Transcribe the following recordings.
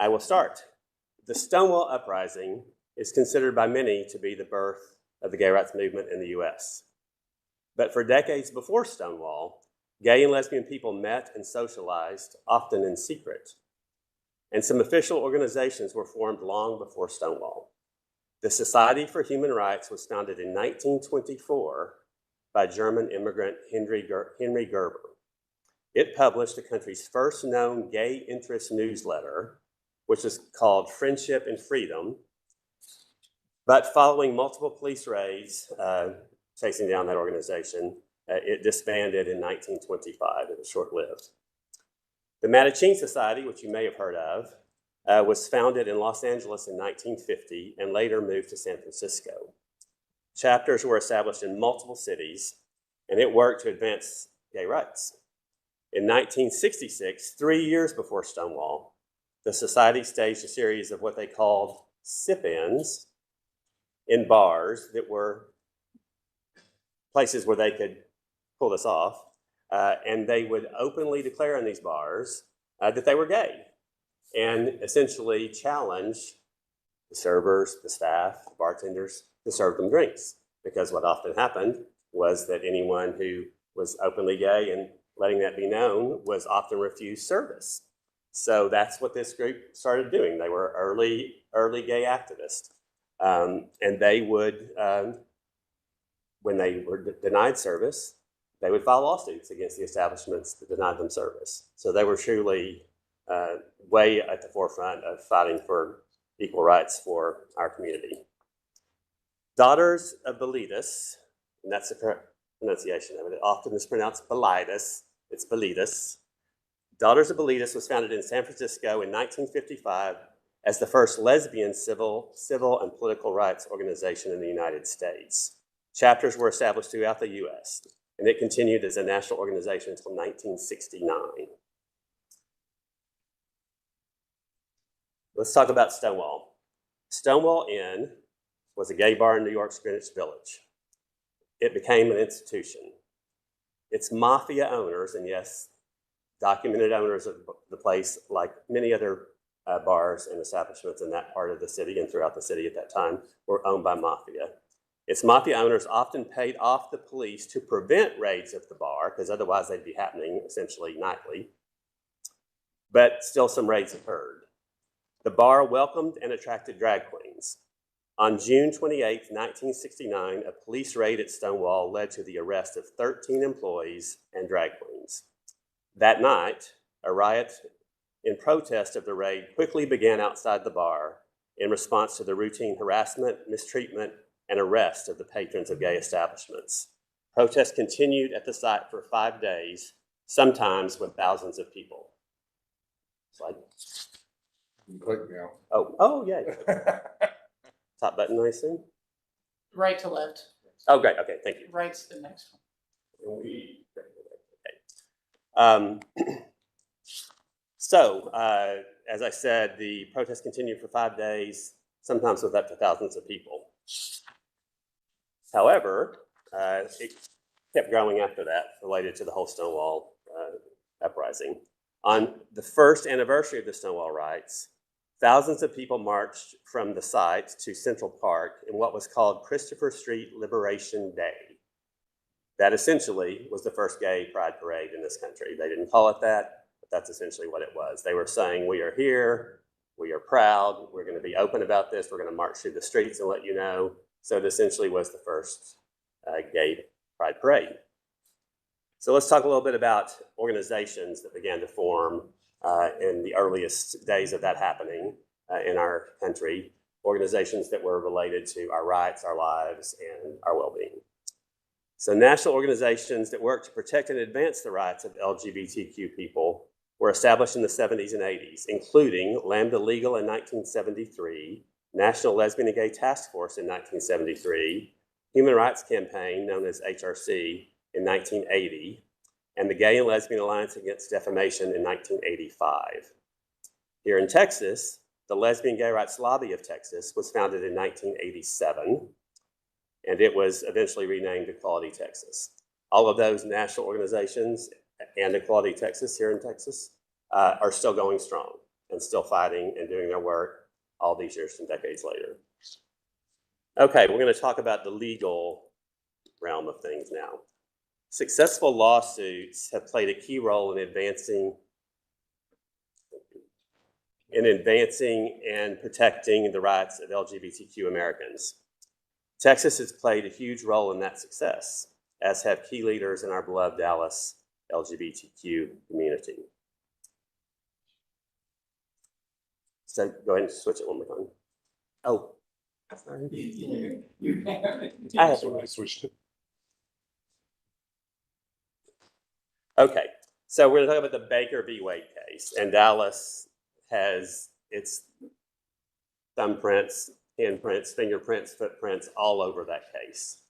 I will start. The Stonewall Uprising is considered by many to be the birth of the gay rights movement in the US. But for decades before Stonewall, gay and lesbian people met and socialized, often in secret. And some official organizations were formed long before Stonewall. The Society for Human Rights was founded in 1924 by German immigrant Henry Gerber. It published the country's first known gay interest newsletter, which is called Friendship and Freedom. But following multiple police raids chasing down that organization, it disbanded in 1925. It was short-lived. The Mattachine Society, which you may have heard of, was founded in Los Angeles in 1950 and later moved to San Francisco. Chapters were established in multiple cities, and it worked to advance gay rights. In 1966, 3 years before Stonewall, the society staged a series of what they called sip-ins in bars that were places where they could pull this off, and they would openly declare in these bars that they were gay and essentially challenge the servers, the staff, the bartenders to serve them drinks. Because what often happened was that anyone who was openly gay and letting that be known was often refused service. So that's what this group started doing. They were early gay activists. And they would, when they were denied service, they would file lawsuits against the establishments that denied them service. So they were truly way at the forefront of fighting for equal rights for our community. Daughters of Bilitis, and that's the correct pronunciation of it. It often is pronounced Bilitis. It's Bilitis. Daughters of Bilitis was founded in San Francisco in 1955 as the first lesbian civil and political rights organization in the United States. Chapters were established throughout the US, and it continued as a national organization until 1969. Let's talk about Stonewall. Stonewall Inn was a gay bar in New York's Greenwich Village. It became an institution. Its mafia owners, and yes, documented owners of the place, like many other bars and establishments in that part of the city and throughout the city at that time, were owned by mafia. Its mafia owners often paid off the police to prevent raids at the bar, because otherwise they'd be happening essentially nightly. But still some raids occurred. The bar welcomed and attracted drag queens. On June 28, 1969, a police raid at Stonewall led to the arrest of 13 employees and drag queens. That night, a riot in protest of the raid quickly began outside the bar in response to the routine harassment, mistreatment, and arrest of the patrons of gay establishments. Protests continued at the site for 5 days, sometimes with thousands of people. Slide. You can click now. Oh, yeah. Top button, I assume? Right to left. Oh, great. Okay, thank you. Right's the next one. So, as I said, the protests continued for 5 days, sometimes with up to thousands of people. However, it kept growing after that, related to the whole Stonewall uprising. On the first anniversary of the Stonewall riots, thousands of people marched from the site to Central Park in what was called Christopher Street Liberation Day. That essentially was the first gay pride parade in this country. They didn't call it that, but that's essentially what it was. They were saying, we are here, we are proud, we're going to be open about this, we're going to march through the streets and let you know. So it essentially was the first gay pride parade. So let's talk a little bit about organizations that began to form in the earliest days of that happening in our country, organizations that were related to our rights, our lives, and our well-being. So national organizations that work to protect and advance the rights of LGBTQ people were established in the 70s and 80s, including Lambda Legal in 1973, National Lesbian and Gay Task Force in 1973, Human Rights Campaign, known as HRC, in 1980, and the Gay and Lesbian Alliance Against Defamation in 1985. Here in Texas, the Lesbian Gay Rights Lobby of Texas was founded in 1987, and it was eventually renamed Equality Texas. All of those national organizations and Equality Texas here in Texas are still going strong. and still fighting and doing their work all these years and decades later. Okay, we're going to talk about the legal realm of things now. Successful lawsuits have played a key role in advancing and protecting the rights of LGBTQ Americans. Texas has played a huge role in that success, as have key leaders in our beloved Dallas LGBTQ community. So go ahead and switch it one more time. Oh, sorry. I have So I switched it. Okay, so we're going to talk about the Baker v. Wade case, and Dallas has its thumbprints, handprints, fingerprints, footprints all over that case.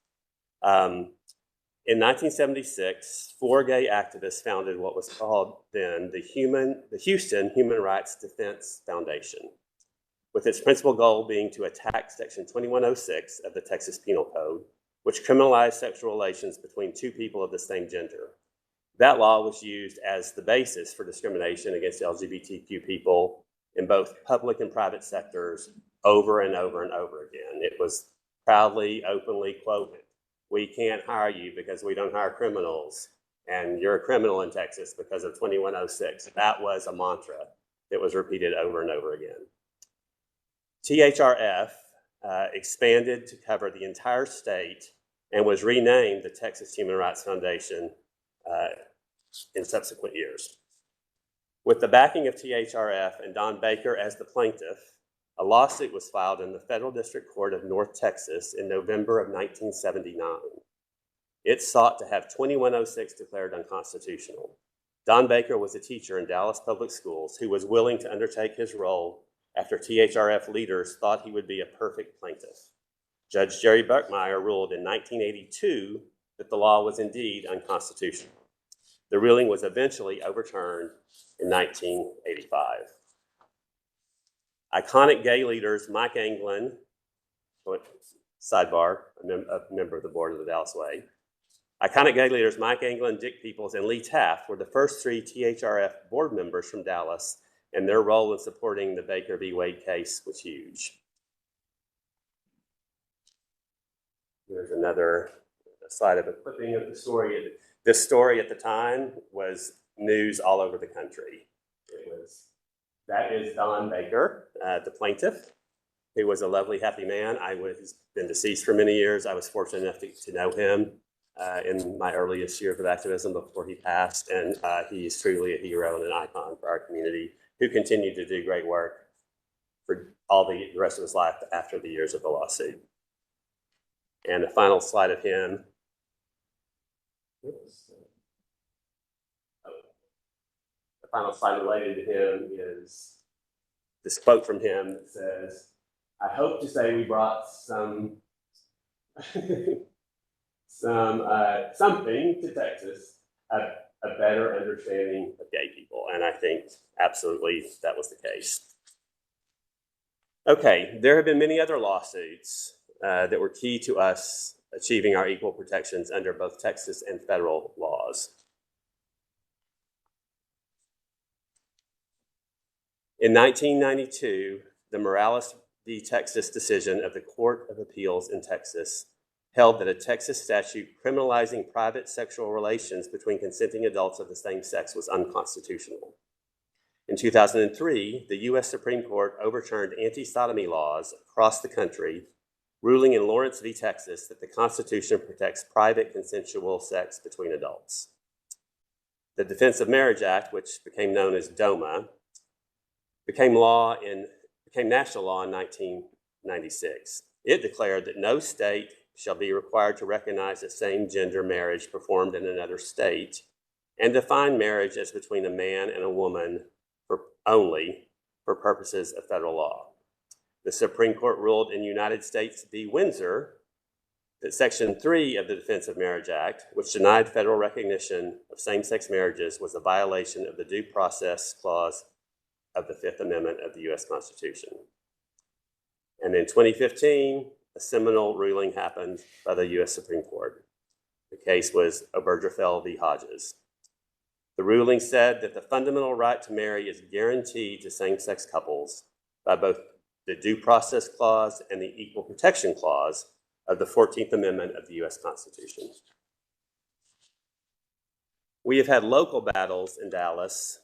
In 1976, 4 gay activists founded what was called then the Houston Human Rights Defense Foundation, with its principal goal being to attack Section 2106 of the Texas Penal Code, which criminalized sexual relations between two people of the same gender. That law was used as the basis for discrimination against LGBTQ people in both public and private sectors over and over and over again. It was proudly, openly quoted. We can't hire you because we don't hire criminals, and you're a criminal in Texas because of 2106. That was a mantra that was repeated over and over again. THRF expanded to cover the entire state and was renamed the Texas Human Rights Foundation in subsequent years. With the backing of THRF and Don Baker as the plaintiff, a lawsuit was filed in the Federal District Court of North Texas in November of 1979. It sought to have 2106 declared unconstitutional. Don Baker was a teacher in Dallas Public Schools who was willing to undertake his role after THRF leaders thought he would be a perfect plaintiff. Judge Jerry Buckmeyer ruled in 1982 that the law was indeed unconstitutional. The ruling was eventually overturned in 1985. Iconic gay leaders Mike Anglin, sidebar, a member of the board of the Dallas Way. Iconic gay leaders Mike Anglin, Dick Peoples, and Lee Taft were the first 3 THRF board members from Dallas, and their role in supporting the Baker v. Wade case was huge. There's another slide of a clipping of the story. This story at the time was news all over the country. That is Don Baker, the plaintiff, who was a lovely, happy man. He's been deceased for many years. I was fortunate enough to know him in my earliest years of activism before he passed, and he's truly a hero and an icon for our community, who continued to do great work for all the rest of his life after the years of the lawsuit. And a final slide of him. The final slide related to him is this quote from him that says, "I hope to say we brought something to Texas, a better understanding of gay people." And I think absolutely that was the case. Okay, there have been many other lawsuits that were key to us achieving our equal protections under both Texas and federal laws. In 1992, the Morales v. Texas decision of the Court of Appeals in Texas held that a Texas statute criminalizing private sexual relations between consenting adults of the same sex was unconstitutional. In 2003, the U.S. Supreme Court overturned anti-sodomy laws across the country, ruling in Lawrence v. Texas that the Constitution protects private consensual sex between adults. The Defense of Marriage Act, which became known as DOMA, became national law in 1996. It declared that no state shall be required to recognize a same-gender marriage performed in another state and define marriage as between a man and a woman only for purposes of federal law. The Supreme Court ruled in United States v. Windsor that Section 3 of the Defense of Marriage Act, which denied federal recognition of same-sex marriages, was a violation of the Due Process Clause of the Fifth Amendment of the U.S. Constitution. And in 2015, a seminal ruling happened by the U.S. Supreme Court. The case was Obergefell v. Hodges. The ruling said that the fundamental right to marry is guaranteed to same-sex couples by both the Due Process Clause and the Equal Protection Clause of the 14th Amendment of the U.S. Constitution. We have had local battles in Dallas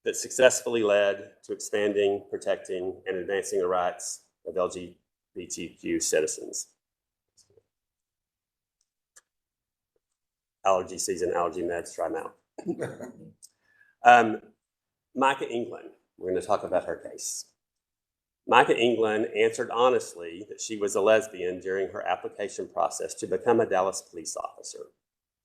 that successfully led to expanding, protecting, and advancing the rights of LGBTQ citizens. Allergy season, allergy meds, try them out. Micah England, we're going to talk about her case. Micah England answered honestly that she was a lesbian during her application process to become a Dallas police officer.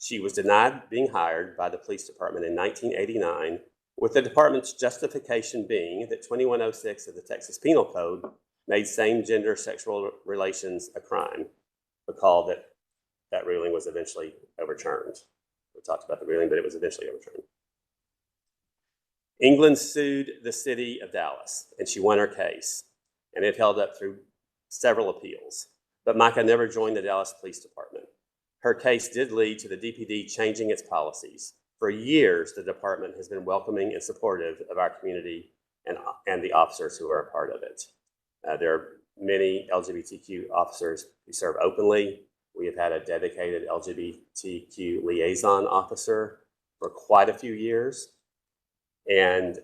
She was denied being hired by the police department in 1989, with the department's justification being that 2106 of the Texas Penal Code made same-gender sexual relations a crime. Recall that that ruling was eventually overturned. We talked about the ruling, but it was eventually overturned. England sued the city of Dallas, and she won her case, and it held up through several appeals. But Micah never joined the Dallas Police Department. Her case did lead to the DPD changing its policies. For years, the department has been welcoming and supportive of our community and the officers who are a part of it. There are many LGBTQ officers who serve openly. We have had a dedicated LGBTQ liaison officer for quite a few years. And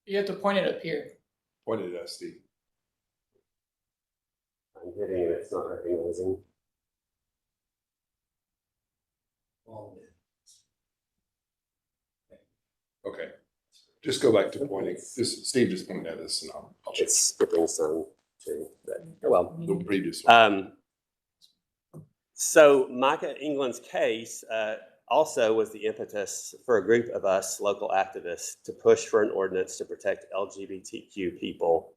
You have to point it up here. Pointed at us, Steve. I'm hitting it, it's not recognizing. Okay. Just go back to pointing. Steve just pointed at us and I'll check It's skipping some too, but oh well. the previous one. So Micah England's case also was the impetus for a group of us local activists to push for an ordinance to protect LGBTQ people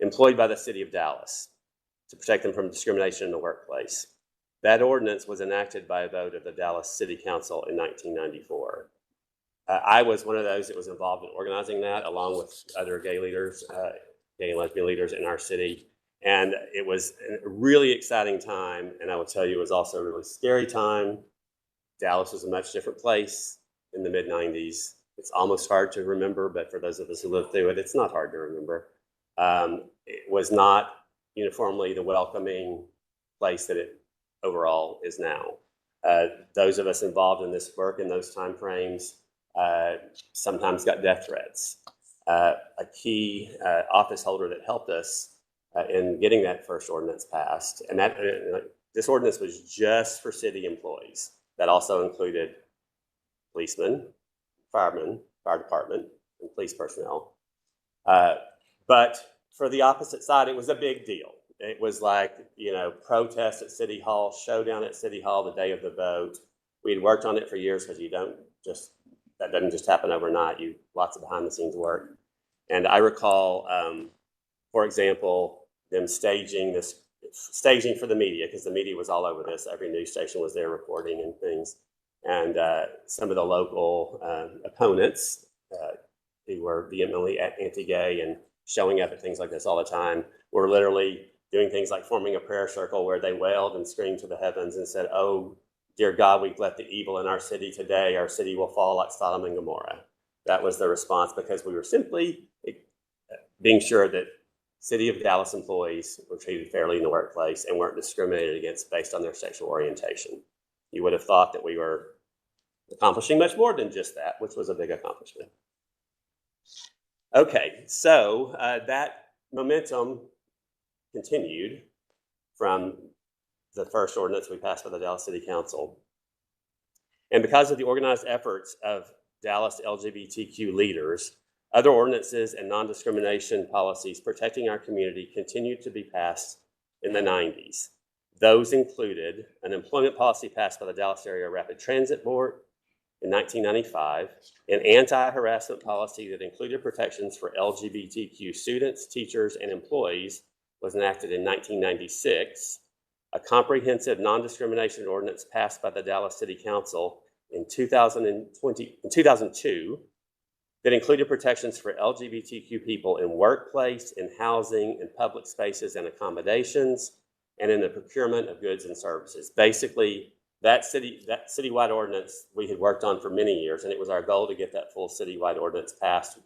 employed by the city of Dallas, to protect them from discrimination in the workplace. That ordinance was enacted by a vote of the Dallas City Council in 1994. I was one of those that was involved in organizing that, along with other gay leaders, gay and lesbian leaders in our city. And it was a really exciting time, and I will tell you, it was also a really scary time. Dallas was a much different place in the mid-90s. It's almost hard to remember, but for those of us who lived through it, it's not hard to remember. It was not uniformly the welcoming place that it overall is now. Those of us involved in this work in those timeframes sometimes got death threats. A key office holder that helped us in getting that first ordinance passed, and that this ordinance was just for city employees. That also included policemen, firemen, fire department, and police personnel. But for the opposite side, it was a big deal. It was like, protest at City Hall, showdown at City Hall the day of the vote. We had worked on it for years because that doesn't just happen overnight. Lots of behind the scenes work. And I recall, for example, them staging for the media, because the media was all over this. Every news station was there reporting and things. And some of the local opponents who were vehemently anti-gay and showing up at things like this all the time were literally doing things like forming a prayer circle where they wailed and screamed to the heavens and said, "Oh, dear God, we've let the evil in our city today. Our city will fall like Sodom and Gomorrah." That was the response, because we were simply being sure that City of Dallas employees were treated fairly in the workplace and weren't discriminated against based on their sexual orientation. You would have thought that we were accomplishing much more than just that, which was a big accomplishment. Okay, so that momentum continued from the first ordinance we passed by the Dallas City Council. And because of the organized efforts of Dallas LGBTQ leaders, other ordinances and non-discrimination policies protecting our community continued to be passed in the 90s. Those included an employment policy passed by the Dallas Area Rapid Transit Board in 1995, an anti-harassment policy that included protections for LGBTQ students, teachers, and employees was enacted in 1996, a comprehensive non-discrimination ordinance passed by the Dallas City Council in 2002 that included protections for LGBTQ people in workplace, in housing, in public spaces and accommodations, and in the procurement of goods and services. Basically, that citywide ordinance we had worked on for many years, and it was our goal to get that full citywide ordinance passed.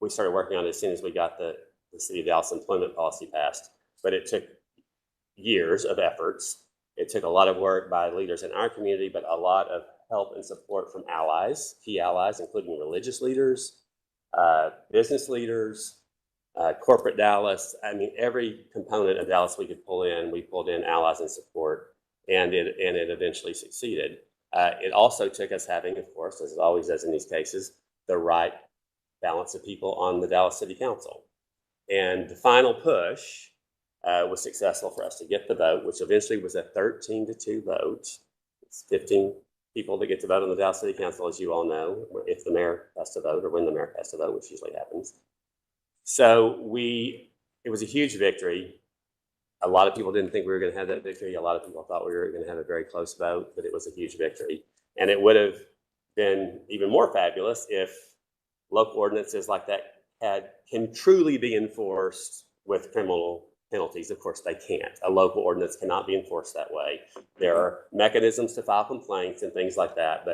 We started working on it as soon as we got the City of Dallas employment policy passed, but it took years of efforts. It took a lot of work by leaders in our community, but a lot of help and support from allies, key allies, including religious leaders, business leaders, corporate Dallas. I mean, every component of Dallas we could pull in, we pulled in allies and support, and it eventually succeeded. It also took us having, of course, as it always does in these cases, the right balance of people on the Dallas City Council. And the final push was successful for us to get the vote, which eventually was a 13-2 vote. It's 15 people that get to vote on the Dallas City Council, as you all know, if the mayor has to vote or when the mayor has to vote, which usually happens. So it was a huge victory. A lot of people didn't think we were going to have that victory. A lot of people thought we were going to have a very close vote, but it was a huge victory. And it would have been even more fabulous if local ordinances like that can truly be enforced with criminal penalties. Of course, they can't. A local ordinance cannot be enforced that way. There are mechanisms to file complaints and things like that,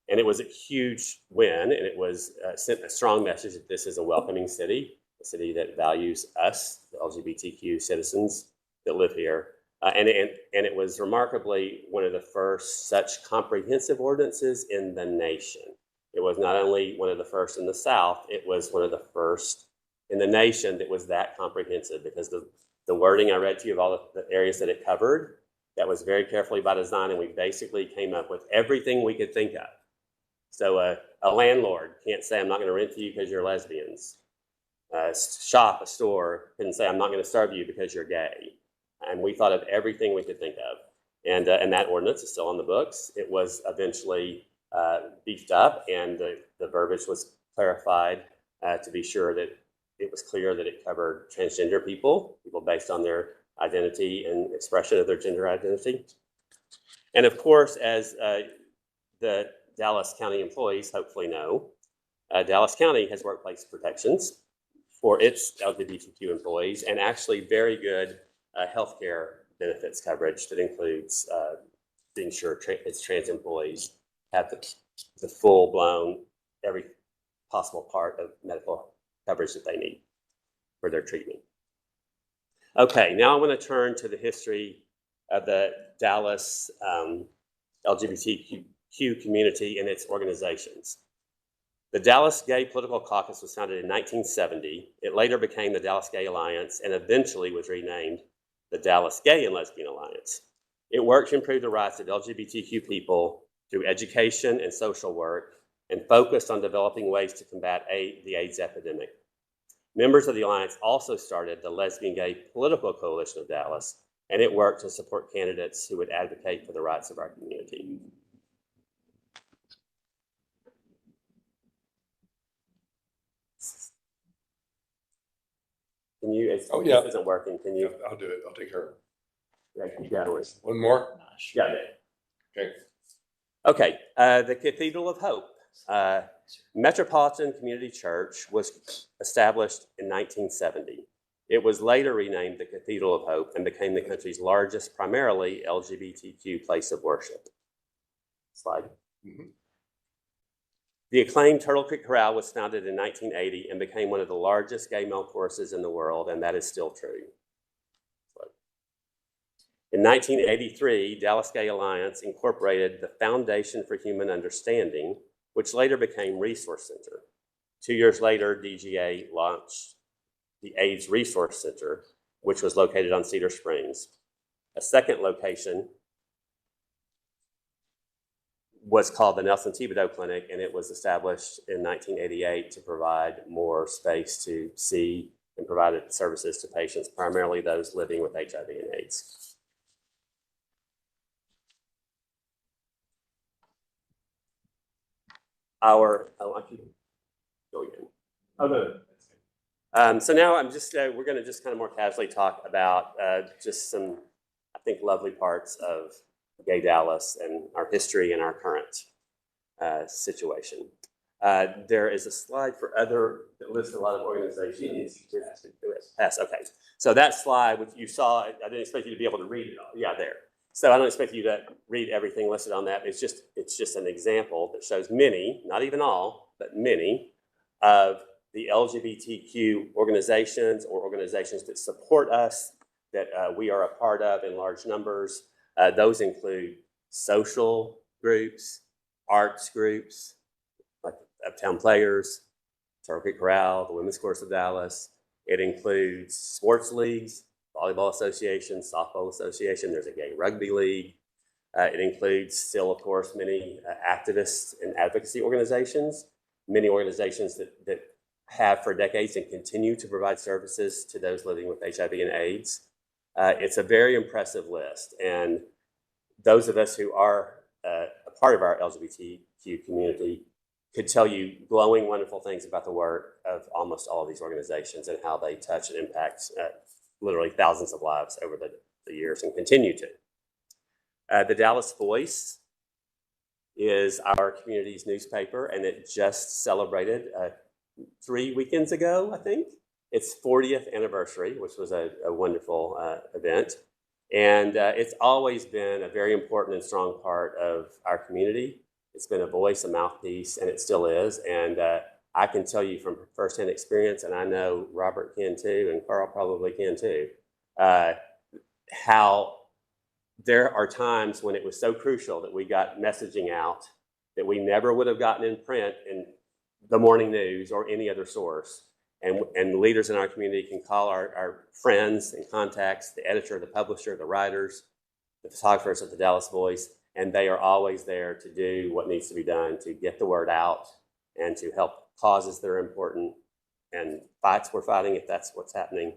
and it was a huge win, and it was sent a strong message that this is a welcoming city, a city that values us, the LGBTQ citizens that live here. And it was remarkably one of the first such comprehensive ordinances in the nation. It was not only one of the first in the South, it was one of the first in the nation that was that comprehensive, because the wording I read to you of all the areas that it covered, that was very carefully by design, and we basically came up with everything we could think of. So a landlord can't say, I'm not going to rent to you because you're lesbians. A store couldn't say, I'm not going to serve you because you're gay. And we thought of everything we could think of. And that ordinance is still on the books. It was eventually beefed up, and the verbiage was clarified to be sure that it was clear that it covered transgender people based on their identity and expression of their gender identity. And of course, as the Dallas County employees hopefully know, Dallas County has workplace protections for its LGBTQ employees, and actually very good healthcare benefits coverage that includes being sure its trans employees have the full-blown, every possible part of medical coverage that they need for their treatment. Okay, now I want to turn to the history of the Dallas LGBTQ community and its organizations. The Dallas Gay Political Caucus was founded in 1970. It later became the Dallas Gay Alliance and eventually was renamed the Dallas Gay and Lesbian Alliance. It worked to improve the rights of LGBTQ people through education and social work, and focused on developing ways to combat the AIDS epidemic. Members of the Alliance also started the Lesbian Gay Political Coalition of Dallas, and it worked to support candidates who would advocate for the rights of our community. Can you, if this isn't working, can you? I'll do it. I'll take care of it. Yeah, keep going. One more? Yeah. Okay. Okay, the Cathedral of Hope. Metropolitan Community Church was established in 1970. It was later renamed the Cathedral of Hope and became the country's largest, primarily LGBTQ place of worship. Slide. Mm-hmm. The acclaimed Turtle Creek Chorale was founded in 1980 and became one of the largest gay male choruses in the world, and that is still true. In 1983, Dallas Gay Alliance incorporated the Foundation for Human Understanding, which later became Resource Center. 2 years later, DGA launched the AIDS Resource Center, which was located on Cedar Springs. A second location was called the Nelson Thibodeau Clinic, and it was established in 1988 to provide more space to see and provide services to patients, primarily those living with HIV and AIDS. I can go again. Oh, no. So now I'm just, we're going to just kind of more casually talk about just some, I think, lovely parts of Gay Dallas and our history and our current situation. There is a slide for other that lists a lot of organizations. Pass. Okay. So that slide, which you saw, I didn't expect you to be able to read it all. Yeah, there. So I don't expect you to read everything listed on that. It's just an example that shows many, not even all, but many of the LGBTQ organizations or organizations that support us, that we are a part of in large numbers. Those include social groups, arts groups, like Uptown Players, Turtle Creek Corral, the Women's Chorus of Dallas. It includes sports leagues, volleyball association, softball association. There's a gay rugby league. It includes still, of course, many activists and advocacy organizations, many organizations that have for decades and continue to provide services to those living with HIV and AIDS. It's a very impressive list. And those of us who are a part of our LGBTQ community could tell you glowing, wonderful things about the work of almost all of these organizations and how they touch and impact literally thousands of lives over the years and continue to. The Dallas Voice is our community's newspaper, and it just celebrated 3 weekends ago, I think, its 40th anniversary, which was a wonderful event. And it's always been a very important and strong part of our community. It's been a voice, a mouthpiece, and it still is. And I can tell you from firsthand experience, and I know Robert can too, and Carl probably can too, how there are times when it was so crucial that we got messaging out that we never would have gotten in print in the morning news or any other source. And leaders in our community can call our friends and contacts, the editor, the publisher, the writers, the photographers at the Dallas Voice, and they are always there to do what needs to be done to get the word out and to help causes that are important and fights we're fighting if that's what's happening.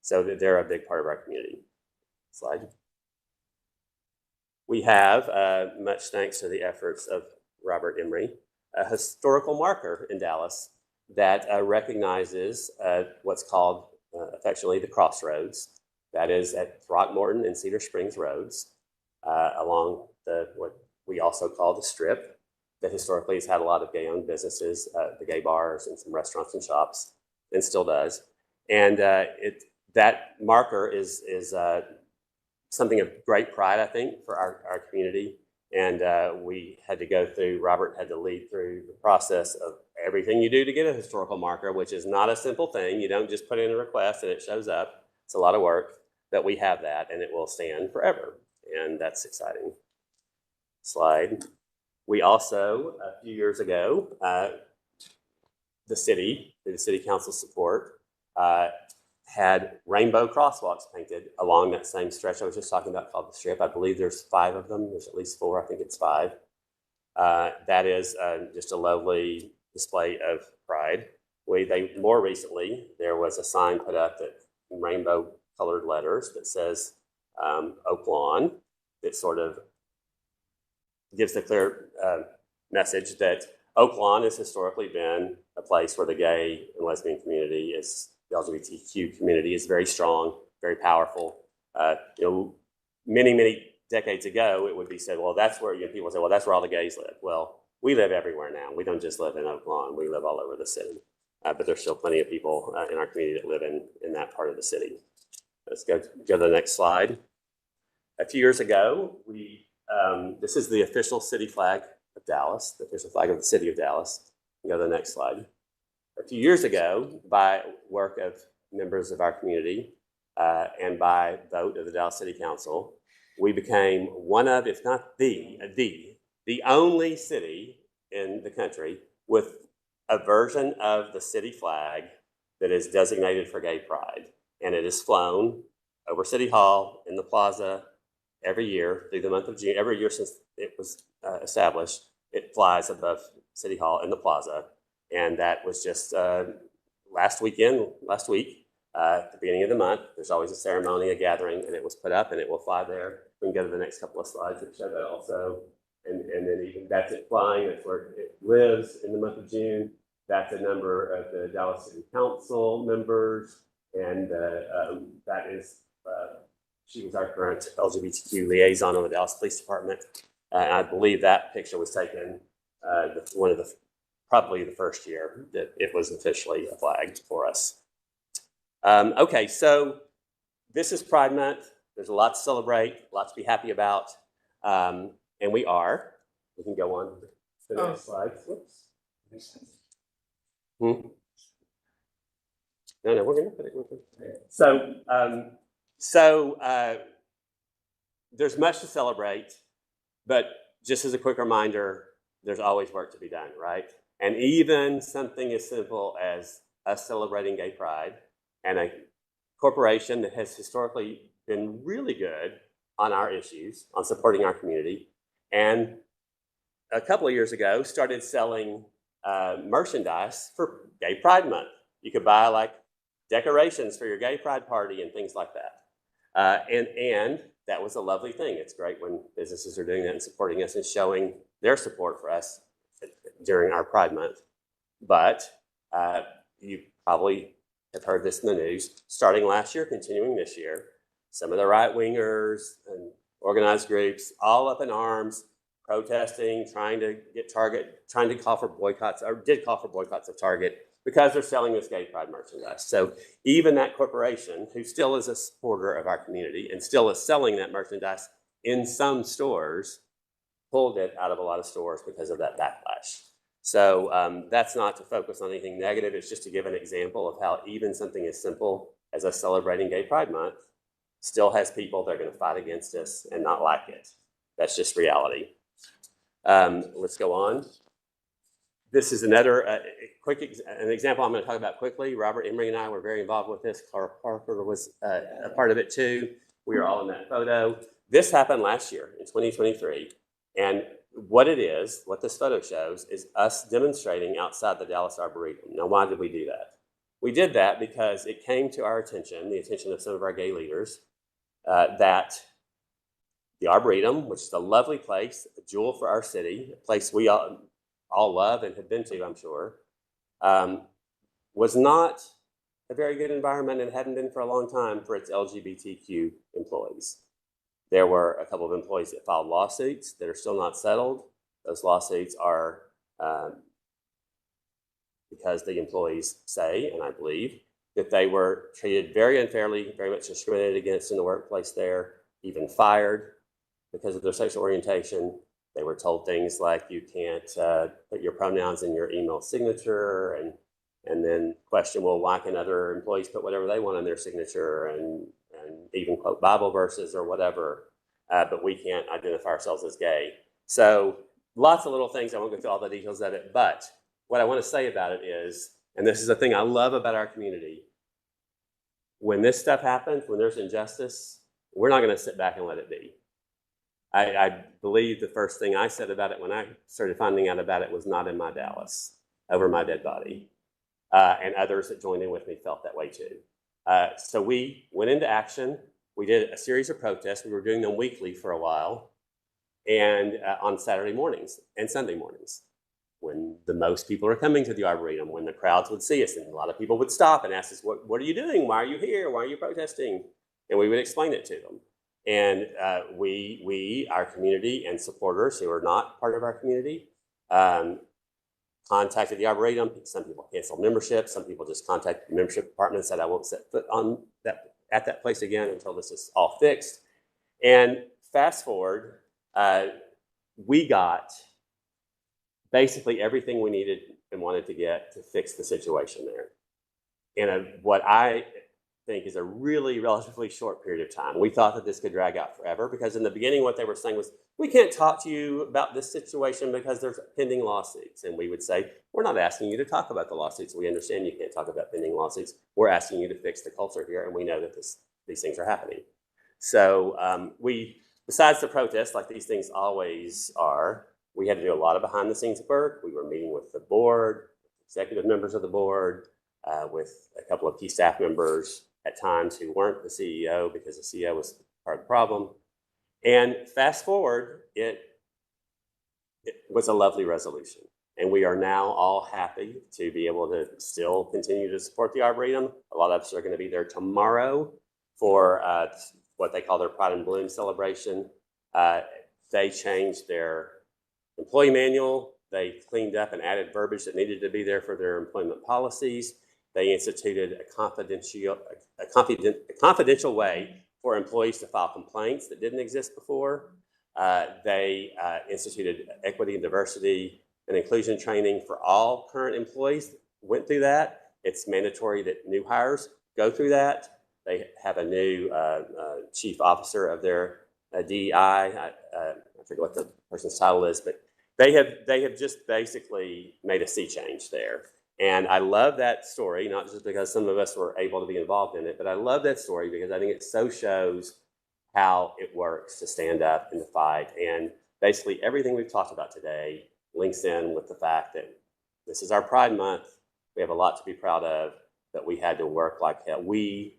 So that they're a big part of our community. Slide. We have, much thanks to the efforts of Robert Emery, a historical marker in Dallas that recognizes what's called affectionately the Crossroads. That is at Throckmorton and Cedar Springs Roads along what we also call the Strip, that historically has had a lot of gay-owned businesses, the gay bars and some restaurants and shops, and still does. And that marker is something of great pride, I think, for our community. And we had to go through, Robert had to lead through the process of everything you do to get a historical marker, which is not a simple thing. You don't just put in a request and it shows up. It's a lot of work, but we have that and it will stand forever. And that's exciting. Slide. We also, a few years ago, the city, through the city council support, had rainbow crosswalks painted along that same stretch I was just talking about called the Strip. I believe there's 5 of them. There's at least 4. I think it's 5. That is just a lovely display of pride. More recently, there was a sign put up that in rainbow colored letters that says Oak Lawn, that sort of gives the clear message that Oak Lawn has historically been a place where the gay and lesbian community the LGBTQ community is very strong, very powerful. Many, many decades ago, it would be said, well, that's where, people say, well, that's where all the gays live. Well, we live everywhere now. We don't just live in Oak Lawn. We live all over the city. But there's still plenty of people in our community that live in that part of the city. Let's go to the next slide. A few years ago, this is the official city flag of Dallas, the official flag of the city of Dallas. Go to the next slide. A few years ago, by work of members of our community and by vote of the Dallas City Council, we became one of, if not the only city in the country with a version of the city flag that is designated for gay pride. And it is flown over City Hall, in the plaza, every year through the month of June. Every year since it was established, it flies above City Hall in the plaza. And that was just last week, at the beginning of the month. There's always a ceremony, a gathering, and it was put up and it will fly there. We can go to the next couple of slides that show that also. And then even that's it flying, that's where it lives in the month of June. That's a number of the Dallas City Council members. And that is, she was our current LGBTQ liaison on the Dallas Police Department. I believe that picture was taken, one of the probably the first year that it was officially flagged for us. Okay, so this is Pride Month. There's a lot to celebrate, a lot to be happy about, and we are. We can go on to the next slide. Whoops. No, we're going to put it. So there's much to celebrate, but just as a quick reminder, there's always work to be done, right? And even something as simple as us celebrating Gay Pride and a corporation that has historically been really good on our issues, on supporting our community, and a couple of years ago started selling merchandise for Gay Pride Month. You could buy like decorations for your Gay Pride party and things like that. And that was a lovely thing. It's great when businesses are doing that and supporting us and showing their support for us during our Pride Month. But you probably have heard this in the news, starting last year, continuing this year, some of the right-wingers and organized groups all up in arms, protesting, trying to call for boycotts, or did call for boycotts of Target because they're selling this Gay Pride merchandise. So even that corporation, who still is a supporter of our community and still is selling that merchandise in some stores, pulled it out of a lot of stores because of that backlash. So that's not to focus on anything negative. It's just to give an example of how even something as simple as us celebrating Gay Pride Month still has people that are going to fight against us and not like it. That's just reality. Let's go on. This is another an example I'm going to talk about quickly. Robert Emery and I were very involved with this. Carl Parker was a part of it too. We were all in that photo. This happened last year in 2023. And what this photo shows, is us demonstrating outside the Dallas Arboretum. Now, why did we do that? We did that because it came to our attention, the attention of some of our gay leaders, that the Arboretum, which is a lovely place, a jewel for our city, a place we all love and have been to, I'm sure, was not a very good environment and hadn't been for a long time for its LGBTQ employees. There were a couple of employees that filed lawsuits that are still not settled. Those lawsuits are because the employees say, and I believe, that they were treated very unfairly, very much discriminated against in the workplace there, even fired because of their sexual orientation. They were told things like you can't put your pronouns in your email signature, and then question, well, why can other employees put whatever they want in their signature and even quote Bible verses or whatever, but we can't identify ourselves as gay. So lots of little things. I won't go through all the details of it, but what I want to say about it is, and this is the thing I love about our community, when this stuff happens, when there's injustice, we're not going to sit back and let it be. I believe the first thing I said about it when I started finding out about it was not in my Dallas, over my dead body. And others that joined in with me felt that way too. So we went into action. We did a series of protests. We were doing them weekly for a while, and on Saturday mornings and Sunday mornings, when the most people are coming to the Arboretum, when the crowds would see us, and a lot of people would stop and ask us, what are you doing? Why are you here? Why are you protesting? And we would explain it to them. And our community and supporters who are not part of our community, contacted the Arboretum. Some people canceled membership. Some people just contacted the membership department and said, I won't set foot at that place again until this is all fixed. And fast forward, we got basically everything we needed and wanted to get to fix the situation there in what I think is a really relatively short period of time. We thought that this could drag out forever because in the beginning what they were saying was, we can't talk to you about this situation because there's pending lawsuits. And we would say, we're not asking you to talk about the lawsuits. We understand you can't talk about pending lawsuits. We're asking you to fix the culture here, and we know that these things are happening. So besides the protests, like these things always are, we had to do a lot of behind the scenes work. We were meeting with the board, executive members of the board, with a couple of key staff members at times who weren't the CEO because the CEO was part of the problem. And fast forward, it was a lovely resolution. And we are now all happy to be able to still continue to support the Arboretum. A lot of us are going to be there tomorrow for what they call their Pride and Bloom celebration. They changed their employee manual. They cleaned up and added verbiage that needed to be there for their employment policies. They instituted a confidential way for employees to file complaints that didn't exist before. They instituted equity and diversity and inclusion training for all current employees. Went through that. It's mandatory that new hires go through that. They have a new chief officer of their DEI. I forget what the person's title is, but they have just basically made a sea change there. And I love that story, not just because some of us were able to be involved in it, but I love that story because I think it so shows how it works to stand up and to fight. And basically everything we've talked about today links in with the fact that this is our Pride Month. We have a lot to be proud of, but we had to work like hell. We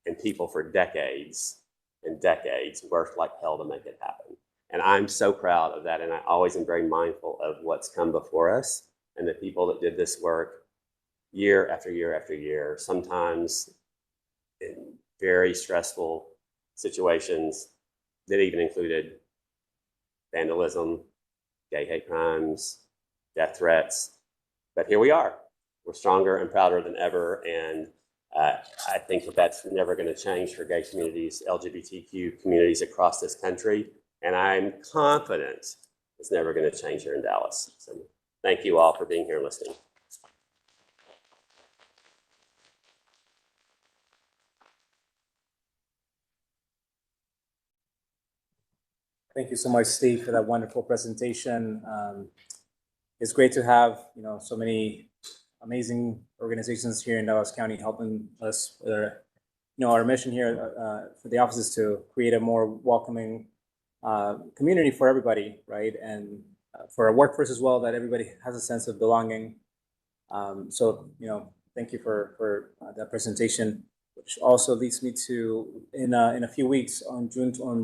and people for decades and decades worked like hell to make it happen. And I'm so proud of that. And I always am very mindful of what's come before us and the people that did this work year after year after year, sometimes in very stressful situations that even included vandalism, gay hate crimes, death threats. But here we are. We're stronger and prouder than ever. And I think that that's never going to change for gay communities, LGBTQ communities across this country. And I'm confident it's never going to change here in Dallas. So thank you all for being here and listening. Thank you so much, Steve, for that wonderful presentation. It's great to have so many amazing organizations here in Dallas County helping us with our mission here for the office is to create a more welcoming community for everybody, right? And for our workforce as well, that everybody has a sense of belonging. So thank you for that presentation, which also leads me to in a few weeks on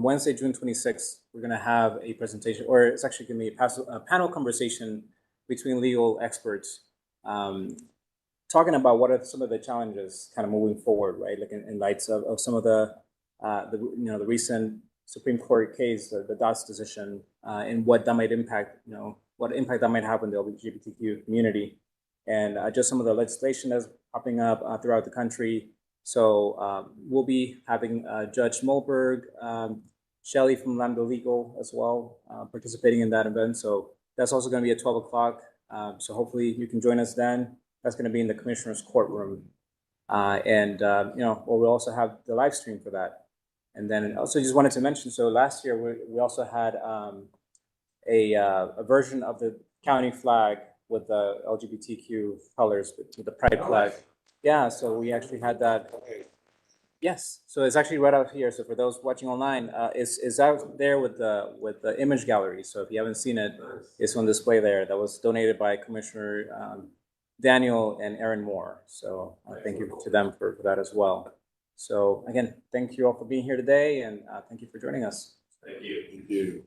Wednesday, June 26th, we're going to have a presentation, or it's actually going to be a panel conversation between legal experts, talking about what are some of the challenges kind of moving forward, right? Like in lights of some of the recent Supreme Court case, the Dobbs decision, and what that might impact, what impact that might have on the LGBTQ community, and just some of the legislation that's popping up throughout the country. So we'll be having Judge Mulberg, Shelley from Lambda Legal as well, participating in that event. So that's also going to be at 12 o'clock. So hopefully you can join us then. That's going to be in the Commissioner's courtroom. We'll also have the live stream for that. And then also just wanted to mention, so last year we also had a version of the county flag with the LGBTQ colors, with the pride flag. Yeah, so we actually had that. Yes, so it's actually right out here. So for those watching online, it's out there with the image gallery. So if you haven't seen it, it's on display there. That was donated by Commissioner Daniel and Aaron Moore. So thank you to them for that as well. So again, thank you all for being here today, and thank you for joining us. Thank you. Thank you.